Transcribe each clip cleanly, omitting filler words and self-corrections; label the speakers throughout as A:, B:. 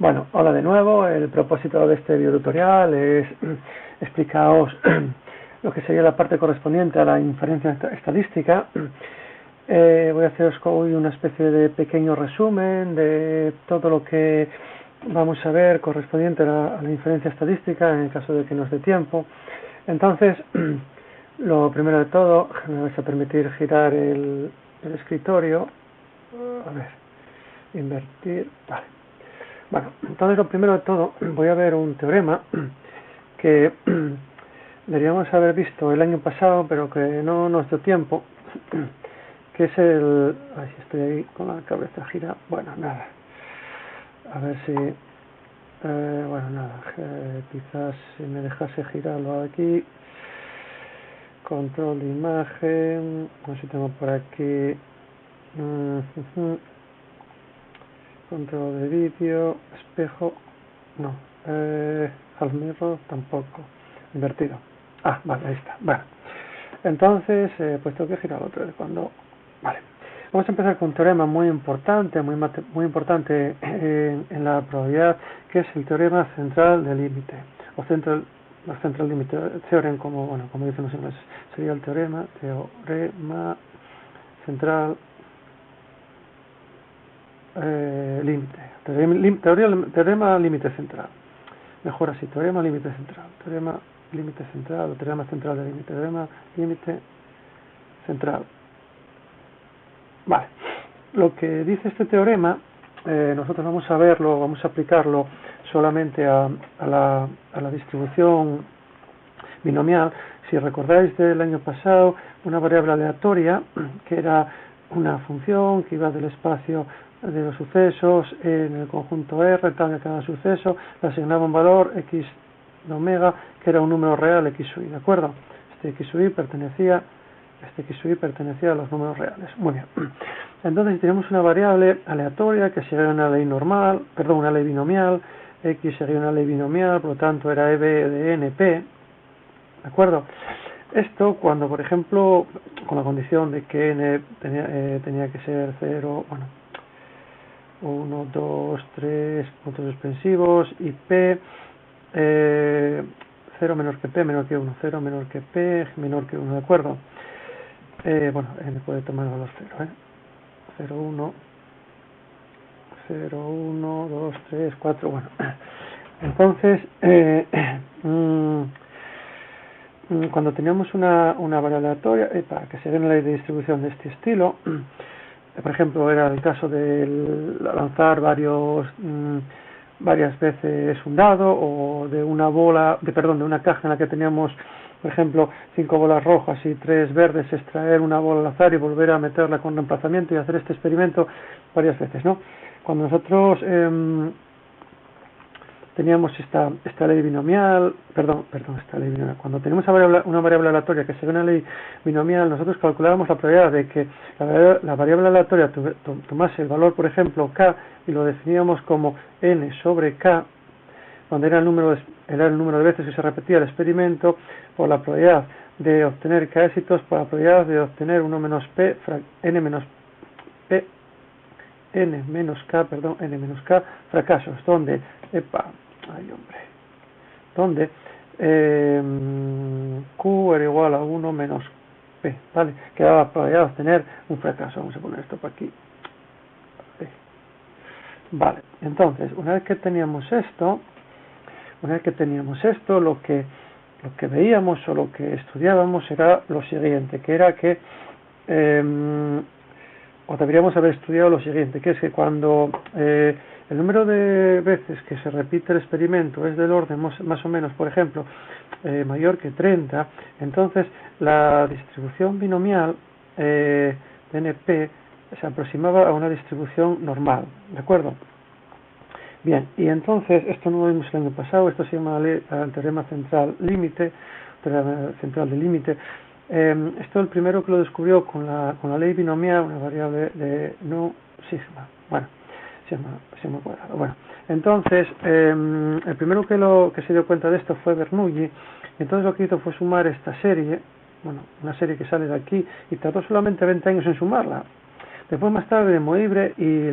A: Bueno, hola de nuevo. El propósito de este videotutorial es explicaros lo que sería la parte correspondiente a la inferencia estadística. Voy a haceros hoy una especie de pequeño resumen de todo lo que vamos a ver correspondiente a la inferencia estadística en el caso de que nos dé tiempo. Entonces, lo primero de todo, me vais a permitir girar el escritorio. A ver, invertir, vale. Bueno, entonces lo primero de todo voy a ver un teorema que deberíamos haber visto el año pasado, pero que no nos dio tiempo, que es el... Ay, estoy ahí con la cabeza gira. Bueno, nada. A ver si... bueno, nada. Quizás si me dejase girarlo aquí. Control de imagen. No sé si tengo por aquí... Control de vídeo, espejo, no, half mirror tampoco, invertido. Ah, vale, ahí está. Bueno, entonces, pues tengo que girar otra vez cuando... Vale, vamos a empezar con un teorema muy importante, muy importante en la probabilidad, que es el teorema central del límite, o central limit theorem, como dicen los ingleses. Sería el teorema central límite, teorema límite central, mejor así, teorema límite central, teorema límite central, o teorema central de límite, teorema límite central. Vale, lo que dice este teorema, nosotros vamos a verlo, vamos a aplicarlo solamente a la distribución binomial. Si recordáis del año pasado, una variable aleatoria que era una función que iba del espacio de los sucesos en el conjunto R, tal que cada suceso le asignaba un valor x de omega, que era un número real x sub i, ¿de acuerdo? Este x sub i pertenecía a los números reales. Muy bien. Entonces, si tenemos una variable aleatoria que sería una ley normal, perdón, una ley binomial, x sería una ley binomial, por lo tanto era EB de NP, ¿de acuerdo? Esto cuando, por ejemplo, con la condición de que n tenía que ser 0, bueno, 1, 2, 3 puntos suspensivos y p 0 menor que p menor que 1, 0 menor que p menor que 1, ¿de acuerdo? Bueno, n puede tomar el valor 0, 0, 1, 0, 1, 2, 3, 4, bueno. Entonces, cuando teníamos una variable aleatoria, para que se dé una ley de distribución de este estilo, por ejemplo, era el caso de lanzar varias veces un dado, o de una caja en la que teníamos, por ejemplo, 5 bolas rojas y 3 verdes, extraer una bola al azar y volver a meterla con reemplazamiento y hacer este experimento varias veces, ¿no? Cuando nosotros teníamos esta ley binomial, cuando tenemos una variable aleatoria que sería una ley binomial, nosotros calculábamos la probabilidad de que la variable aleatoria tomase el valor, por ejemplo, k, y lo definíamos como n sobre k, donde era el número de veces que se repetía el experimento, por la probabilidad de obtener k éxitos, por la probabilidad de obtener n menos k fracasos, donde donde Q era igual a 1 menos P, ¿vale? Que daba la probabilidad de obtener un fracaso. Vamos a poner esto por aquí. Vale, entonces, una vez que teníamos esto, lo que veíamos o lo que estudiábamos era lo siguiente, que era que o deberíamos haber estudiado lo siguiente, que es que cuando el número de veces que se repite el experimento es del orden más o menos, por ejemplo, mayor que 30, entonces la distribución binomial de NP se aproximaba a una distribución normal, ¿de acuerdo? Bien, y entonces, esto no lo vimos el año pasado, esto se llama el teorema central límite, teorema central de límite. Esto el primero que lo descubrió con la ley binomial, una variable de no sigma, bueno, sigma cuadrado. Bueno, entonces, el primero que se dio cuenta de esto fue Bernoulli, y entonces lo que hizo fue sumar esta serie, bueno, una serie que sale de aquí, y tardó solamente 20 años en sumarla. Después más tarde Moivre y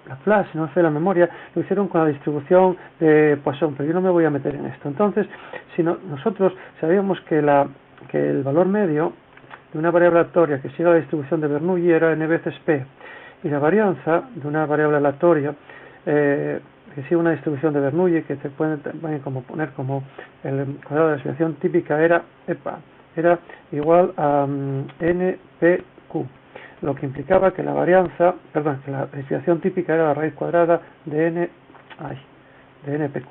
A: Laplace, si no me falla la memoria, lo hicieron con la distribución de Poisson, pero yo no me voy a meter en esto. Entonces, si nosotros sabíamos que el valor medio de una variable aleatoria que sigue la distribución de Bernoulli era n veces p, y la varianza de una variable aleatoria que sigue una distribución de Bernoulli que se puede como poner como el cuadrado de la desviación típica era igual a npq, lo que implicaba que la que la desviación típica era la raíz cuadrada de npq.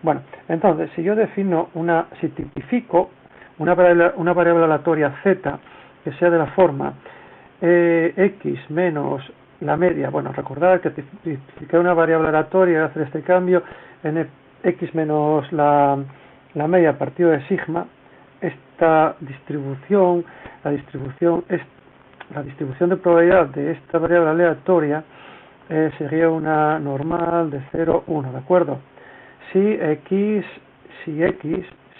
A: Bueno, entonces, si tipifico una variable aleatoria z que sea de la forma x menos la media, bueno, recordad que tipificar una variable aleatoria, hacer este cambio, x menos la media partido de sigma, esta distribución, la distribución de probabilidad de esta variable aleatoria sería una normal de 0, 1, ¿de acuerdo? Si x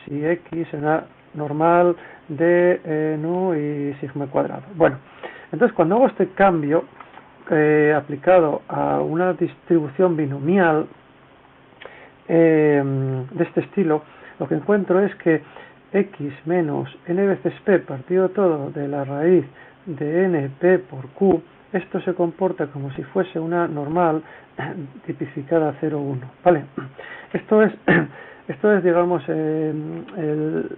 A: es una normal de nu y sigma cuadrado. Bueno, entonces cuando hago este cambio aplicado a una distribución binomial de este estilo, lo que encuentro es que x menos n veces p partido todo de la raíz de np por q, esto se comporta como si fuese una normal tipificada 0, 1, ¿vale? Esto es digamos, el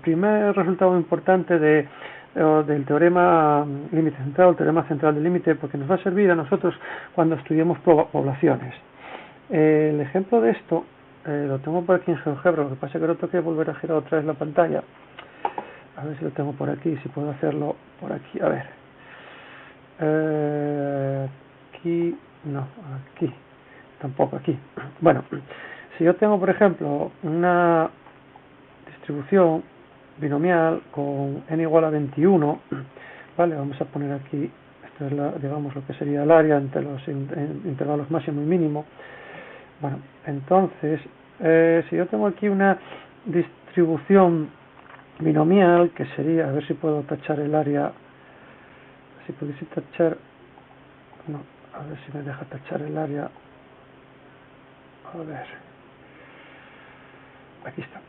A: primer resultado importante del teorema límite central, el teorema central del límite, porque nos va a servir a nosotros cuando estudiemos poblaciones. El ejemplo de esto lo tengo por aquí en GeoGebra, lo que pasa es que ahora tengo que volver a girar otra vez la pantalla. A ver si lo tengo por aquí, si puedo hacerlo por aquí. A ver. Aquí, no, aquí. Tampoco aquí. Bueno, si yo tengo, por ejemplo, una distribución binomial con n igual a 21, ¿vale? Vamos a poner aquí, esto es digamos lo que sería el área entre los intervalos máximo y mínimo. Bueno, entonces, si yo tengo aquí una distribución binomial, que sería, a ver si puedo tachar el área, si pudiese tachar, no, a ver si me deja tachar el área, a ver, aquí está.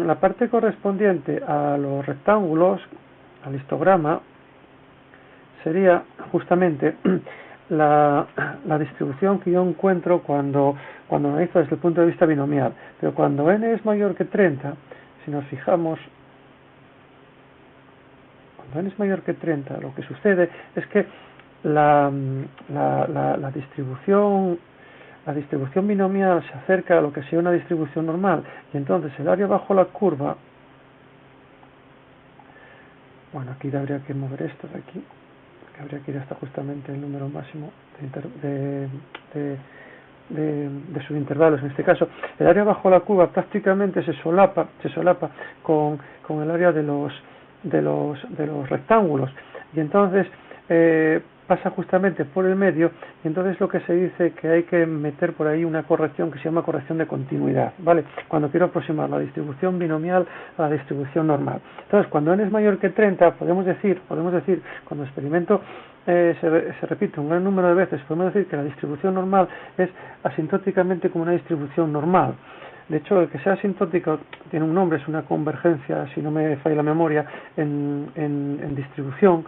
A: La parte correspondiente a los rectángulos, al histograma, sería justamente la distribución que yo encuentro cuando analizo desde el punto de vista binomial. Pero cuando n es mayor que 30, si nos fijamos, cuando n es mayor que 30, lo que sucede es que la distribución binomial se acerca a lo que sería una distribución normal, y entonces el área bajo la curva, bueno, aquí habría que mover esto de aquí, que habría que ir hasta justamente el número máximo de subintervalos. En este caso, el área bajo la curva prácticamente se solapa con el área de los rectángulos, y entonces pasa justamente por el medio, y entonces lo que se dice que hay que meter por ahí una corrección que se llama corrección de continuidad, ¿vale? Cuando quiero aproximar la distribución binomial a la distribución normal. Entonces, cuando n es mayor que 30, podemos decir, cuando el experimento se repite un gran número de veces, podemos decir que la distribución normal es asintóticamente como una distribución normal. De hecho, el que sea asintótico tiene un nombre, es una convergencia, si no me falla la memoria, en distribución,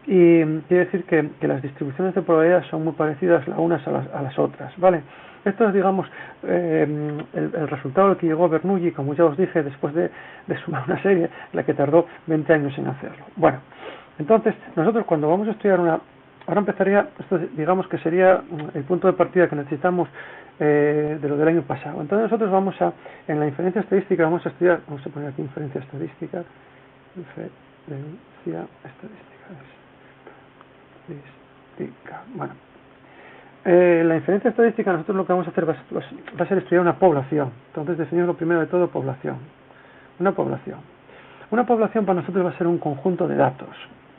A: y quiere decir que las distribuciones de probabilidad son muy parecidas las unas a las otras, ¿vale? Esto es, digamos, el resultado al que llegó Bernoulli, como ya os dije, después de sumar una serie en la que tardó 20 años en hacerlo. Bueno, entonces, nosotros cuando vamos a estudiar ahora empezaría, esto digamos que sería el punto de partida que necesitamos de lo del año pasado. Entonces nosotros en la inferencia estadística vamos a poner aquí inferencia estadística, bueno. La inferencia estadística, nosotros lo que vamos a hacer va a ser estudiar una población. Entonces definimos lo primero de todo población. Una población. Una población para nosotros va a ser un conjunto de datos.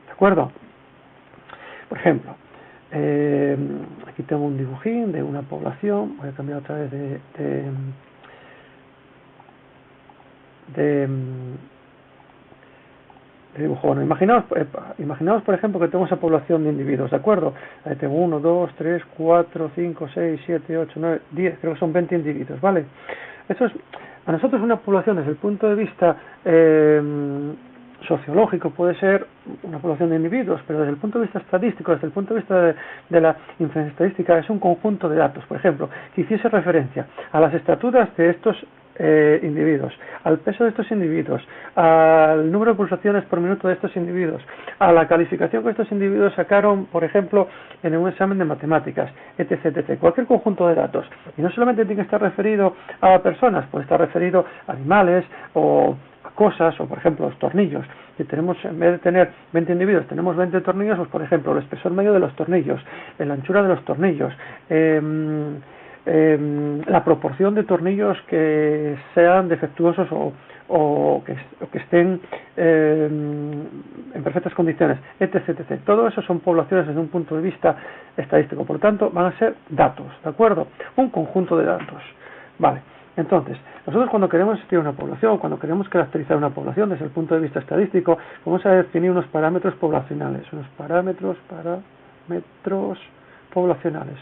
A: ¿De acuerdo? Por ejemplo, aquí tengo un dibujín de una población. Voy a cambiar otra vez de dibujo. Bueno, imaginaos, por ejemplo, que tengo esa población de individuos, ¿de acuerdo? Ahí tengo 1, 2, 3, 4, 5, 6, 7, 8, 9, 10, creo que son 20 individuos, ¿vale? Eso es, a nosotros una población desde el punto de vista sociológico puede ser una población de individuos, pero desde el punto de vista estadístico, desde el punto de vista de la inferencia estadística, es un conjunto de datos. Por ejemplo, que hiciese referencia a las estaturas de estos individuos, al peso de estos individuos, al número de pulsaciones por minuto de estos individuos, a la calificación que estos individuos sacaron, por ejemplo, en un examen de matemáticas, etc, etc. Cualquier conjunto de datos. Y no solamente tiene que estar referido a personas, puede estar referido a animales o a cosas, o por ejemplo los tornillos. Si tenemos, en vez de tener 20 individuos, tenemos 20 tornillos, pues por ejemplo el espesor medio de los tornillos, la anchura de los tornillos, la proporción de tornillos que sean defectuosos o que estén en perfectas condiciones, etc, etc. Todo eso son poblaciones desde un punto de vista estadístico. Por lo tanto, van a ser datos, ¿de acuerdo? Un conjunto de datos. Vale. Entonces, nosotros cuando queremos estudiar una población, cuando queremos caracterizar una población desde el punto de vista estadístico, vamos a definir unos parámetros poblacionales, poblacionales.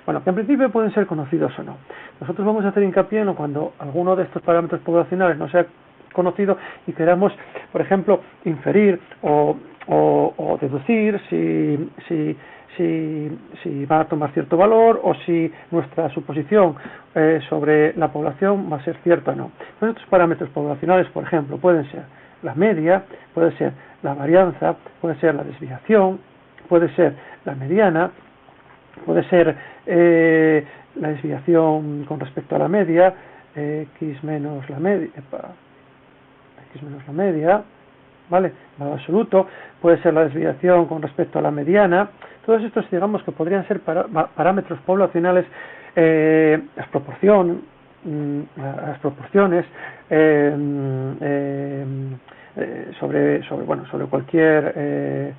A: Bueno, que en principio pueden ser conocidos o no. Nosotros vamos a hacer hincapié en cuando alguno de estos parámetros poblacionales no sea conocido y queramos, por ejemplo, inferir o deducir si va a tomar cierto valor o si nuestra suposición sobre la población va a ser cierta o no. Entonces, estos parámetros poblacionales, por ejemplo, pueden ser la media, puede ser la varianza, puede ser la desviación, puede ser la mediana, puede ser la desviación con respecto a la media, x menos la media, ¿vale? Valor absoluto, puede ser la desviación con respecto a la mediana. Todos estos, digamos, que podrían ser parámetros poblacionales, las proporciones, sobre cualquier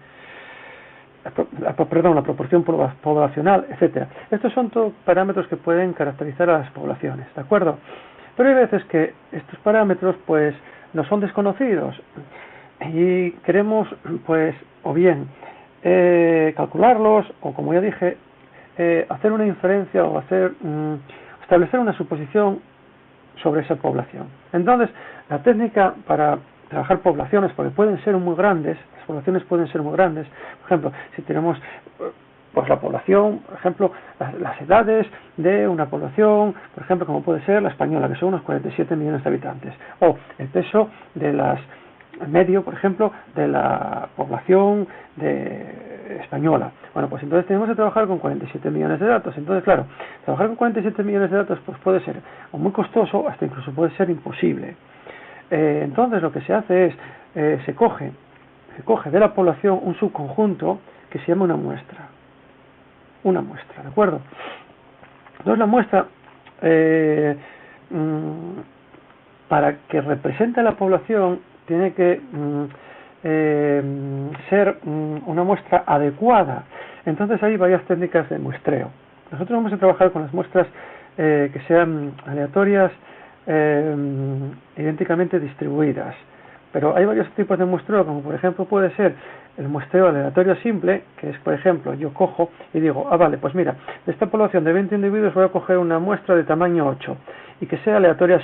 A: la proporción poblacional, etcétera. Estos son todos parámetros que pueden caracterizar a las poblaciones, ¿de acuerdo? Pero hay veces que estos parámetros pues no son desconocidos y queremos pues o bien calcularlos o, como ya dije, hacer una inferencia o establecer una suposición sobre esa población. Entonces, la técnica para trabajar poblaciones, porque pueden ser muy grandes, las poblaciones pueden ser muy grandes. Por ejemplo, si tenemos pues la población, por ejemplo, las edades de una población, por ejemplo, como puede ser la española, que son unos 47 millones de habitantes, o el peso de medio, por ejemplo, de la población española. Bueno, pues entonces tenemos que trabajar con 47 millones de datos. Entonces, claro, trabajar con 47 millones de datos pues puede ser o muy costoso, hasta incluso puede ser imposible. Entonces, lo que se hace es, se coge de la población un subconjunto que se llama una muestra, ¿de acuerdo? Entonces, la muestra, para que represente a la población, tiene que ser una muestra adecuada. Entonces hay varias técnicas de muestreo. Nosotros vamos a trabajar con las muestras que sean aleatorias, idénticamente distribuidas. Pero hay varios tipos de muestreo, como por ejemplo puede ser el muestreo aleatorio simple, que es, por ejemplo, yo cojo y digo, vale, pues mira, de esta población de 20 individuos voy a coger una muestra de tamaño 8 y que sea aleatoria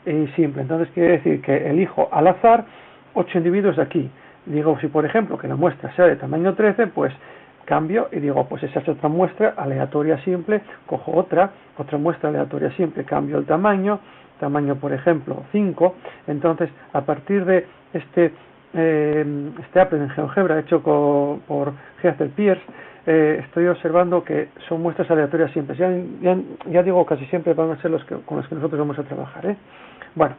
A: y simple. Entonces quiere decir que elijo al azar 8 individuos de aquí. Digo, si por ejemplo que la muestra sea de tamaño 13, pues cambio y digo, pues esa es otra muestra aleatoria simple, cojo otra muestra aleatoria simple, cambio el tamaño por ejemplo 5. Entonces, a partir de este Apple en GeoGebra hecho por Heather Pierce, estoy observando que son muestras aleatorias simples. Ya digo, casi siempre van a ser con los que nosotros vamos a trabajar. Bueno,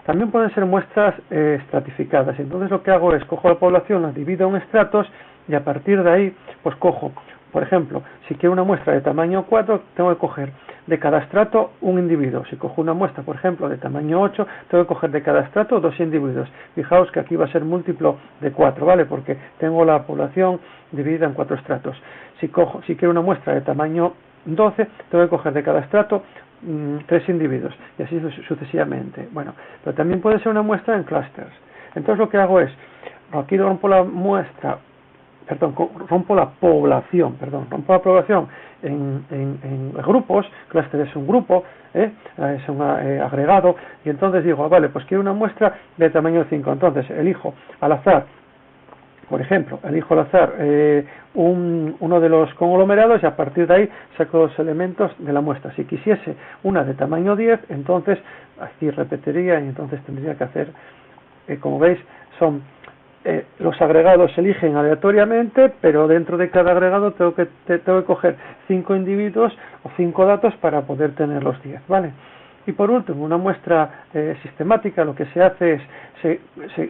A: también pueden ser muestras estratificadas. Entonces lo que hago es cojo la población, la divido en estratos y a partir de ahí pues cojo, por ejemplo, si quiero una muestra de tamaño 4, tengo que coger de cada estrato un individuo. Si cojo una muestra, por ejemplo, de tamaño 8, tengo que coger de cada estrato 2 individuos. Fijaos que aquí va a ser múltiplo de 4, ¿vale? Porque tengo la población dividida en 4 estratos. Si quiero una muestra de tamaño 12, tengo que coger de cada estrato 3 individuos, y así sucesivamente. Bueno, pero también puede ser una muestra en clusters. Entonces lo que hago es, aquí rompo la muestra, rompo la población en grupos. Cluster es un grupo, es un agregado, y entonces digo, vale, pues quiero una muestra de tamaño 5, entonces elijo al azar, por ejemplo, elijo al azar uno de los conglomerados, y a partir de ahí saco los elementos de la muestra. Si quisiese una de tamaño 10, entonces aquí repetiría, y entonces tendría que hacer, como veis, son los agregados se eligen aleatoriamente, pero dentro de cada agregado tengo que coger 5 individuos o 5 datos para poder tener los 10, ¿vale? Y por último, una muestra sistemática, lo que se hace es,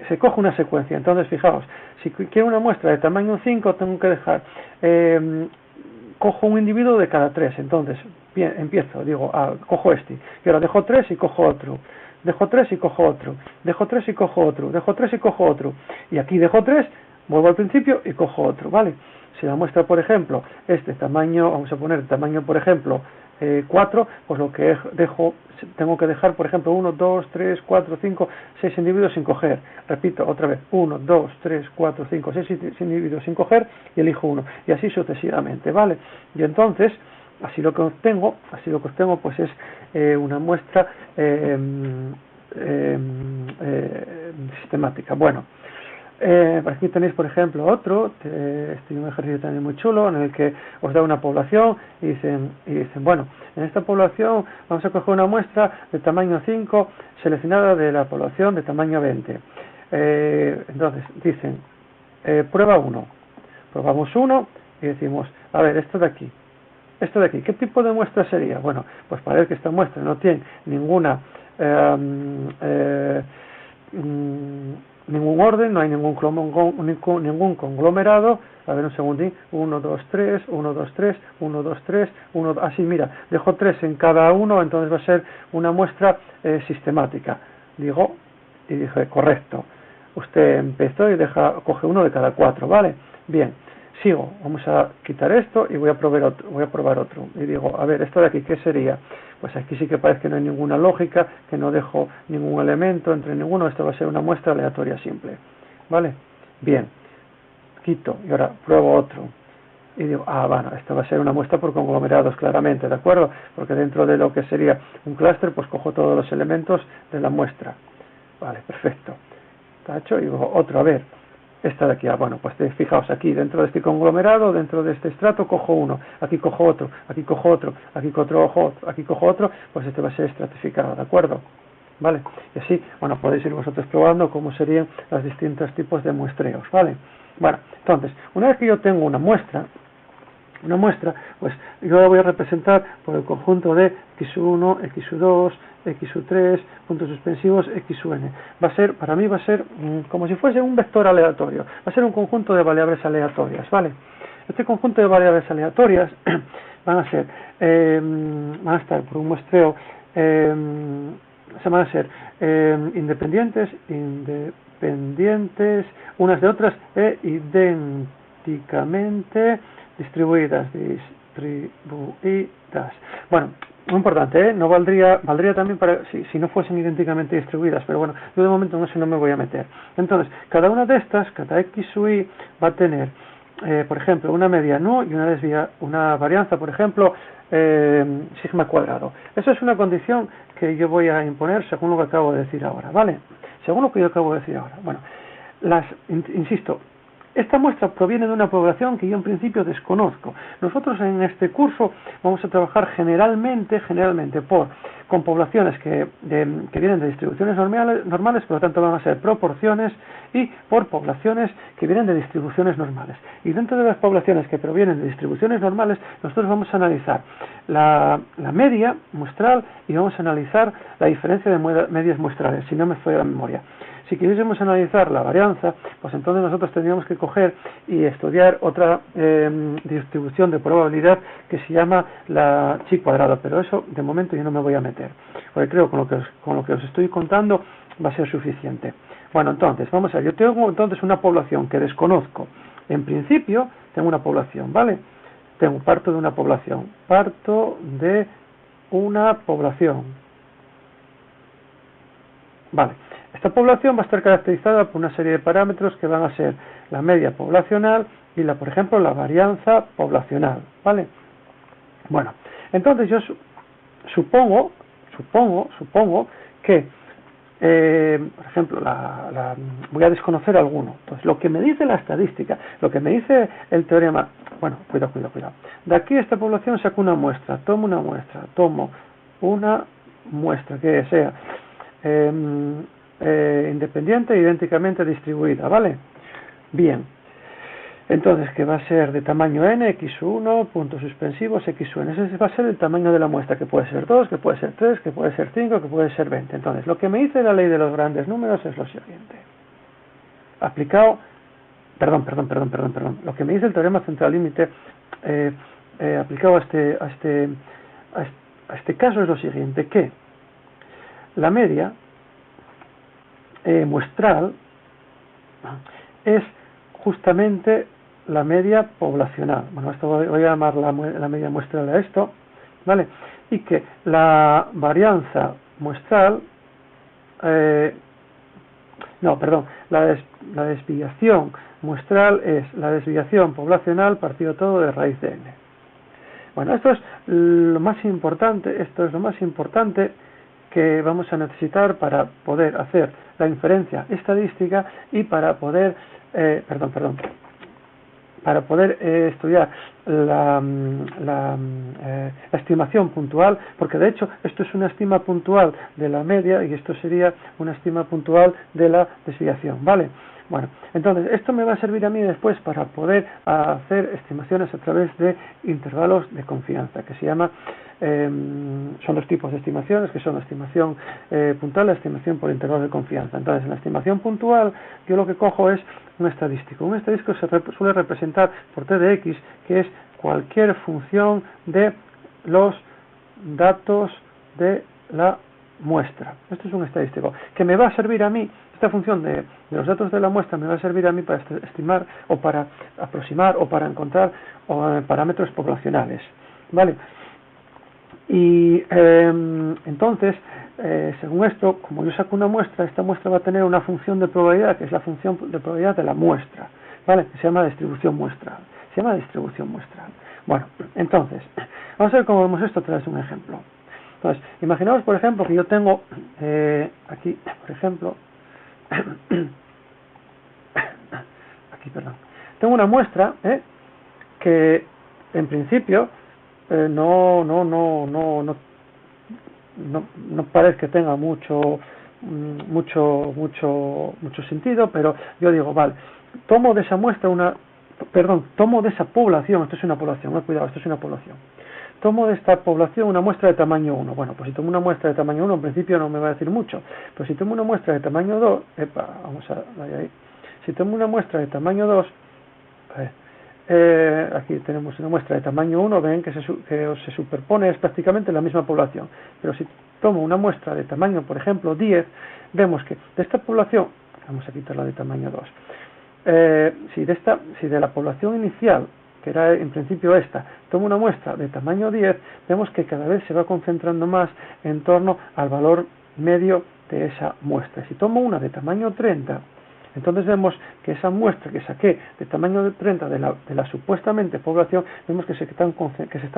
A: se coge una secuencia. Entonces, fijaos, si quiero una muestra de tamaño 5, tengo que dejar, cojo un individuo de cada 3. Entonces, bien, empiezo, digo, cojo este, y ahora dejo 3 y cojo otro. Dejo 3 y cojo otro, dejo 3 y cojo otro, dejo 3 y cojo otro, y aquí dejo 3, vuelvo al principio y cojo otro, ¿vale? Si la muestra, por ejemplo, este tamaño, vamos a poner tamaño, por ejemplo, 4, pues lo que tengo que dejar, por ejemplo, 1, 2, 3, 4, 5, 6 individuos sin coger. Repito otra vez, 1, 2, 3, 4, 5, 6 individuos sin coger, y elijo uno, y así sucesivamente, ¿vale? Y entonces, así lo que obtengo pues es una muestra sistemática. Bueno, aquí tenéis, por ejemplo, un ejercicio también muy chulo, en el que os da una población y dicen, bueno, en esta población vamos a coger una muestra de tamaño 5 seleccionada de la población de tamaño 20. Entonces dicen, prueba 1. Probamos 1 y decimos, a ver, esto de aquí, ¿qué tipo de muestra sería? Bueno, pues parece que esta muestra no tiene ningún orden, no hay ningún conglomerado. A ver, un segundín, 1, 2, 3, 1, 2, 3, 1, 2, 3, 1, así, mira, dejo 3 en cada uno, entonces va a ser una muestra sistemática. Digo, y dije, correcto. Usted empezó y coge uno de cada 4, ¿vale? Bien. Sigo, vamos a quitar esto y voy a probar otro. Y digo, a ver, esto de aquí, ¿qué sería? Pues aquí sí que parece que no hay ninguna lógica, que no dejo ningún elemento entre ninguno. Esto va a ser una muestra aleatoria simple, ¿vale? Bien, quito y ahora pruebo otro. Y digo, bueno, esto va a ser una muestra por conglomerados, claramente, ¿de acuerdo? Porque dentro de lo que sería un clúster, pues cojo todos los elementos de la muestra. Vale, perfecto. Está hecho. Y digo, otro, a ver. Esta de aquí, bueno, pues fijaos, aquí dentro de este conglomerado, dentro de este estrato, cojo uno, aquí cojo otro, aquí cojo otro, aquí cojo otro, pues este va a ser estratificado, ¿de acuerdo? ¿Vale? Y así, bueno, podéis ir vosotros probando cómo serían los distintos tipos de muestreos, ¿vale? Bueno, entonces, una vez que yo tengo una muestra, pues yo la voy a representar por el conjunto de x1, x2, x3, puntos suspensivos, xn. Para mí va a ser como si fuese un vector aleatorio. Va a ser un conjunto de variables aleatorias, ¿vale? Este conjunto de variables aleatorias van a estar por un muestreo, van a ser independientes unas de otras e idénticamente distribuidas. Bueno, muy importante, no valdría también si no fuesen idénticamente distribuidas, pero bueno, yo de momento en eso no me voy a meter. Entonces, cada una de estas, cada x sub y, va a tener, por ejemplo, una media nu y una varianza, por ejemplo, sigma cuadrado. Eso es una condición que yo voy a imponer según lo que acabo de decir ahora, ¿vale? Según lo que yo acabo de decir ahora. Bueno, insisto, esta muestra proviene de una población que yo en principio desconozco. Nosotros en este curso vamos a trabajar generalmente con poblaciones que vienen de distribuciones normales, por lo tanto van a ser proporciones, y por poblaciones que vienen de distribuciones normales. Y dentro de las poblaciones que provienen de distribuciones normales, nosotros vamos a analizar la media muestral y vamos a analizar la diferencia de medias muestrales, si no me falla la memoria. Si quisiésemos analizar la varianza, pues entonces nosotros tendríamos que coger y estudiar otra distribución de probabilidad que se llama la chi cuadrado, pero eso de momento yo no me voy a meter, porque creo que con lo que os estoy contando va a ser suficiente. Bueno, entonces, vamos a ver, yo tengo entonces una población que desconozco. En principio, tengo una población, ¿vale? parto de una población, vale, esta población va a estar caracterizada por una serie de parámetros que van a ser la media poblacional y por ejemplo, la varianza poblacional, ¿vale? Bueno, entonces yo supongo que, por ejemplo, voy a desconocer alguno. Entonces, lo que me dice la estadística, lo que me dice el teorema, bueno, cuidado. De aquí esta población saco una muestra, tomo una muestra que sea independiente e idénticamente distribuida, ¿vale? Bien. Entonces, que va a ser de tamaño n, x1, puntos suspensivos, xn. Ese va a ser el tamaño de la muestra, que puede ser 2, que puede ser 3, que puede ser 5, que puede ser 20. Entonces, lo que me dice la ley de los grandes números es lo siguiente. Lo que me dice el teorema central límite aplicado a este caso es lo siguiente, que la media muestral es justamente la media poblacional. Bueno, esto voy a llamar la media muestral a esto, ¿vale? Y que la varianza muestral, la desviación muestral es la desviación poblacional partido todo de raíz de n. Bueno, esto es lo más importante que vamos a necesitar para poder hacer la inferencia estadística y para poder estudiar la estimación puntual, porque de hecho esto es una estima puntual de la media y esto sería una estima puntual de la desviación, ¿vale? Bueno, entonces esto me va a servir a mí después para poder hacer estimaciones a través de intervalos de confianza, que se llama, son dos tipos de estimaciones, que son la estimación puntual y la estimación por intervalos de confianza. Entonces, en la estimación puntual, yo lo que cojo es un estadístico. Un estadístico se suele representar por t de x, que es cualquier función de los datos de la muestra. Esto es un estadístico, que me va a servir a mí. Esta función de los datos de la muestra me va a servir a mí para estimar o para aproximar o para encontrar parámetros poblacionales, ¿vale? Y entonces, según esto, como yo saco una muestra, esta muestra va a tener una función de probabilidad, que es la función de probabilidad de la muestra, ¿vale? Que se llama distribución muestral. Bueno, entonces, vamos a ver cómo vemos esto a través de un ejemplo. Entonces, imaginaos, por ejemplo, que yo tengo aquí, por ejemplo, tengo una muestra que en principio no parece que tenga mucho sentido, pero yo digo, vale, tomo de esa muestra tomo de esa población, esto es una población, cuidado, esto es una población. Tomo de esta población una muestra de tamaño 1. Bueno, pues si tomo una muestra de tamaño 1, en principio no me va a decir mucho. Pero si tomo una muestra de tamaño 2, si tomo una muestra de tamaño 2, aquí tenemos una muestra de tamaño 1, ven que se superpone, es prácticamente la misma población. Pero si tomo una muestra de tamaño, por ejemplo, 10, vemos que de esta población, vamos a quitarla de tamaño 2, si de la población inicial, que era en principio esta, tomo una muestra de tamaño 10, vemos que cada vez se va concentrando más en torno al valor medio de esa muestra. Si tomo una de tamaño 30, entonces vemos que esa muestra que saqué de tamaño de 30 de la supuestamente población, vemos que se están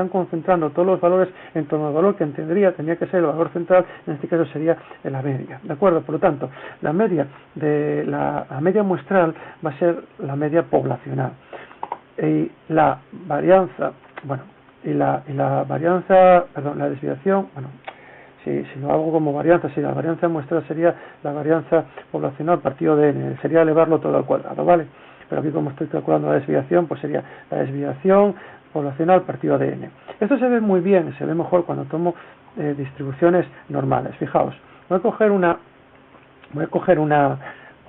A: concentrando todos los valores en torno al valor que tenía que ser el valor central, en este caso sería la media, ¿de acuerdo? Por lo tanto, la media muestral va a ser la media poblacional. Y la varianza, la desviación, si lo hago como varianza, la varianza muestral sería la varianza poblacional partido de n, sería elevarlo todo al cuadrado, ¿vale? Pero aquí como estoy calculando la desviación, pues sería la desviación poblacional partido de n. Esto se ve muy bien, se ve mejor cuando tomo distribuciones normales. Fijaos, voy a coger una,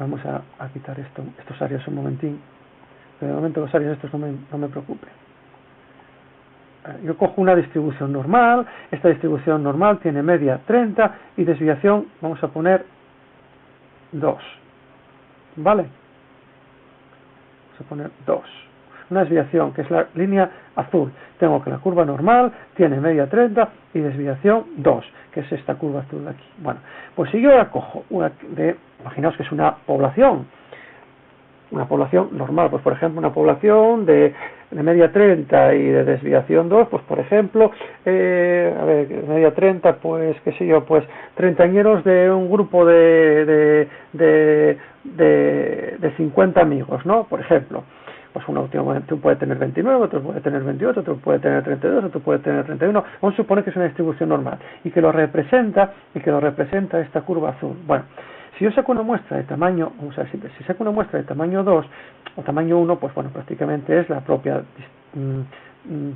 A: vamos a quitar estos áreas un momentín. De momento los áreas estos no me preocupen. Yo cojo una distribución normal, esta distribución normal tiene media 30 y desviación vamos a poner 2, ¿vale? Vamos a poner 2. una desviación, que es la línea azul. Tengo que la curva normal tiene media 30 y desviación 2, que es esta curva azul de aquí. Bueno, pues si yo ahora cojo imaginaos que es una población normal, pues por ejemplo una población de media 30 y de desviación 2, pues por ejemplo, media 30, pues qué sé yo, pues treintañeros de un grupo de 50 amigos, ¿no? Por ejemplo, pues uno puede tener 29, otro puede tener 28, otro puede tener 32, otro puede tener 31, vamos a suponer que es una distribución normal y que lo representa esta curva azul. Bueno, si yo saco una muestra de tamaño, si saco una muestra de tamaño 2 o tamaño 1, pues bueno, prácticamente es la propia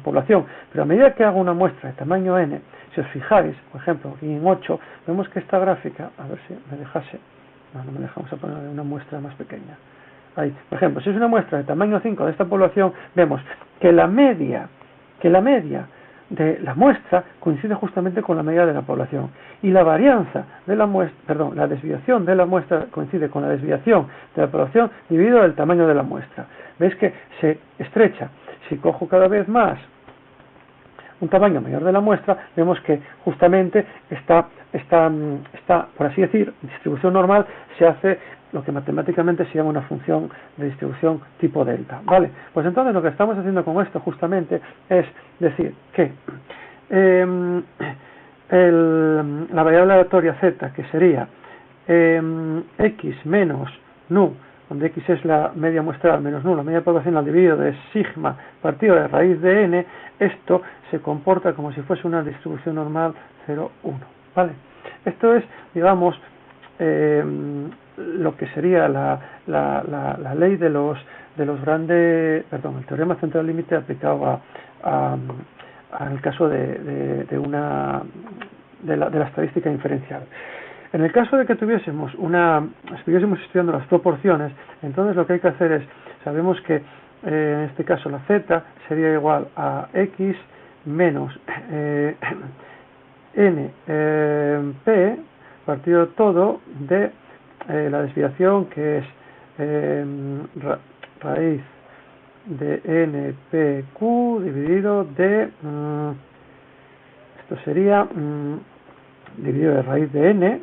A: población. Pero a medida que hago una muestra de tamaño n, si os fijáis, por ejemplo, aquí en 8, vemos que esta gráfica, a ver si me dejase, no me dejamos a poner una muestra más pequeña. Ahí, por ejemplo, si es una muestra de tamaño 5 de esta población, vemos que la media de la muestra coincide justamente con la media de la población y la varianza de la muestra, la desviación de la muestra coincide con la desviación de la población dividido el tamaño de la muestra. ¿Veis que se estrecha? Si cojo cada vez más un tamaño mayor de la muestra, vemos que justamente esta, por así decir, distribución normal se hace lo que matemáticamente se llama una función de distribución tipo delta, ¿vale? Pues entonces lo que estamos haciendo con esto justamente es decir que la variable aleatoria z, que sería x menos nu, donde x es la media muestral menos nu, la media poblacional dividido de sigma partido de raíz de n, esto se comporta como si fuese una distribución normal 0, 1, ¿vale? Esto es, digamos, lo que sería la ley de los grandes, el teorema central límite aplicado al caso de la estadística inferencial. En el caso de que estuviésemos estudiando las proporciones, entonces lo que hay que hacer es, sabemos que en este caso la z sería igual a x menos n p partido todo de la desviación, que es raíz de npq dividido de esto sería dividido de raíz de n.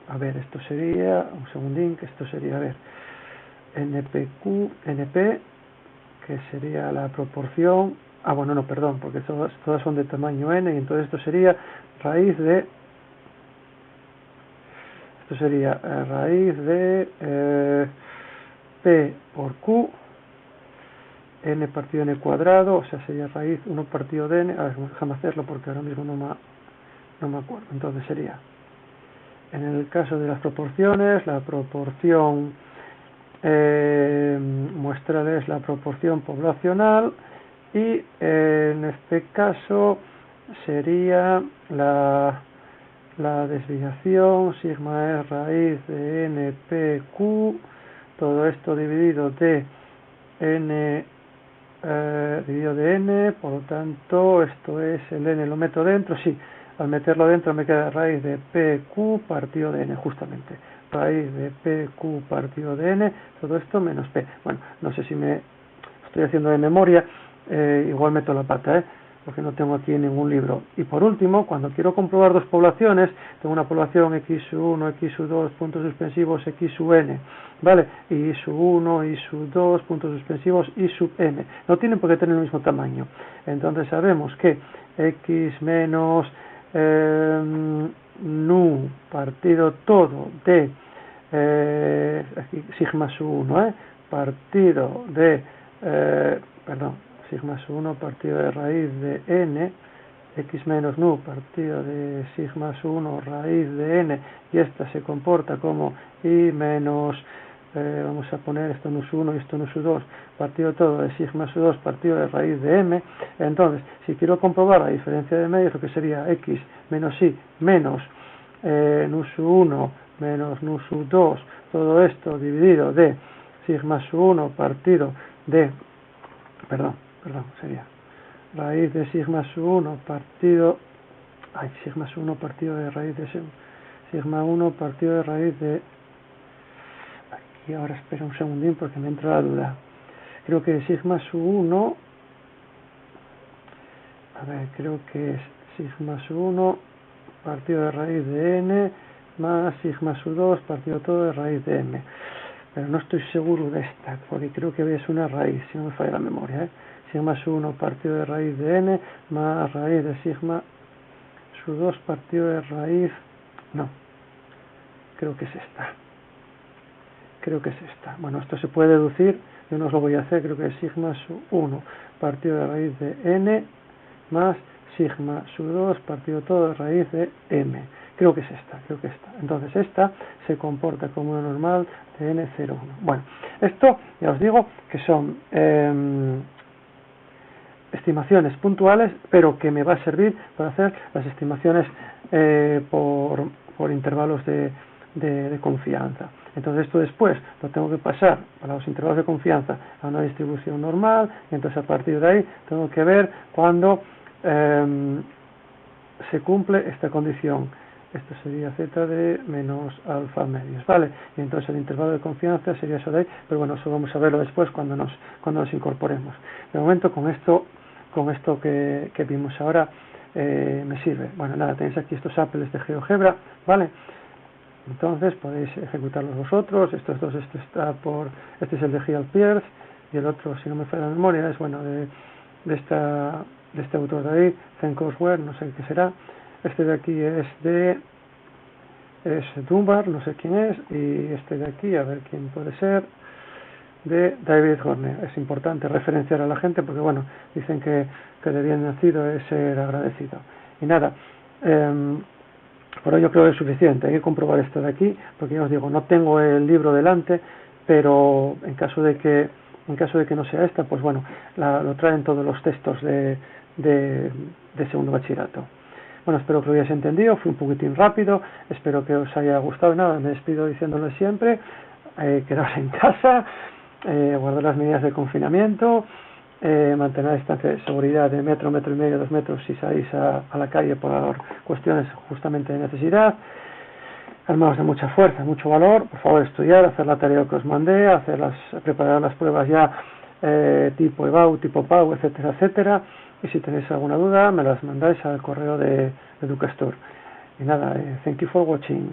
A: A ver, esto sería un segundín, que esto sería, a ver, np, que sería la proporción, bueno, no, perdón, porque todas son de tamaño n, y entonces esto sería raíz de p por q, n partido n cuadrado, o sea, sería raíz 1 partido de n. A ver, déjame hacerlo porque ahora mismo no me acuerdo. Entonces sería, en el caso de las proporciones, la proporción muestral es la proporción poblacional, y en este caso sería la desviación, sigma es raíz de npq, todo esto dividido de n, por lo tanto esto es el n, lo meto dentro, sí, al meterlo dentro me queda raíz de pq partido de n, justamente, raíz de pq partido de n, todo esto menos p. Bueno, no sé si me estoy haciendo de memoria, igual meto la pata, porque no tengo aquí ningún libro. Y por último, cuando quiero comprobar dos poblaciones, tengo una población x1, x2, puntos suspensivos, x sub n, ¿vale? Y sub 1, y sub 2, puntos suspensivos, y sub n. No tienen por qué tener el mismo tamaño. Entonces sabemos que x menos nu partido todo de aquí, sigma sub 1, partido de sigma sub 1 partido de raíz de n, x menos nu partido de sigma sub 1 raíz de n, y esta se comporta como y menos, vamos a poner esto nu sub 1 y esto nu sub 2, partido todo de sigma sub 2 partido de raíz de m. Entonces, si quiero comprobar la diferencia de medios, lo que sería x menos y menos nu sub 1 menos nu sub 2, todo esto dividido de sigma sub 1 partido de, sería raíz de sigma sub 1 partido, sigma sub 1 partido de raíz de sigma 1 partido de raíz de, aquí ahora espera un segundín porque me entra la duda, creo que sigma sub 1, a ver, creo que es sigma sub 1 partido de raíz de n más sigma sub 2 partido todo de raíz de m. Pero no estoy seguro de esta, porque creo que es una raíz, si no me falla la memoria, sigma sub 1 partido de raíz de n más raíz de sigma sub 2 partido de raíz, no, creo que es esta. Bueno, esto se puede deducir, yo no os lo voy a hacer, creo que es sigma sub 1 partido de raíz de n más sigma sub 2 partido todo de raíz de m. Creo que es esta. Entonces esta se comporta como una normal de n01. Bueno, esto ya os digo que son estimaciones puntuales, pero que me va a servir para hacer las estimaciones por intervalos de confianza. Entonces esto después lo tengo que pasar para los intervalos de confianza a una distribución normal, y entonces a partir de ahí tengo que ver cuándo se cumple esta condición. Esto sería z de menos alfa medios, ¿vale? Y entonces el intervalo de confianza sería eso de ahí, pero bueno, eso vamos a verlo después cuando nos incorporemos. De momento con esto que vimos ahora me sirve. Bueno, nada, tenéis aquí estos apples de GeoGebra, ¿vale? Entonces podéis ejecutarlos vosotros. Estos dos, este es el de GeoPierce y el otro, si no me falla la memoria, es bueno de este autor de ahí, Zencosware, no sé qué será. Este de aquí es Dunbar, no sé quién es, y este de aquí, a ver quién puede ser, de David Horner. Es importante referenciar a la gente porque, bueno, dicen que de bien nacido es ser agradecido. Y nada, por ello creo que es suficiente. Hay que comprobar esto de aquí, porque ya os digo, no tengo el libro delante, pero en caso de que no sea esta, pues bueno, lo traen todos los textos de segundo bachillerato. Bueno, espero que lo hayáis entendido, fue un poquitín rápido, espero que os haya gustado. Nada, me despido diciéndolo siempre, quedaos en casa, guardar las medidas de confinamiento, mantener la distancia de seguridad de metro y medio, 2 metros si salís a la calle por cuestiones justamente de necesidad. Armaos de mucha fuerza, mucho valor, por favor estudiar, hacer la tarea que os mandé, preparar las pruebas ya tipo EBAU, tipo PAU, etcétera, etcétera. Y si tenéis alguna duda, me las mandáis al correo de Educastur. Y nada, thank you for watching.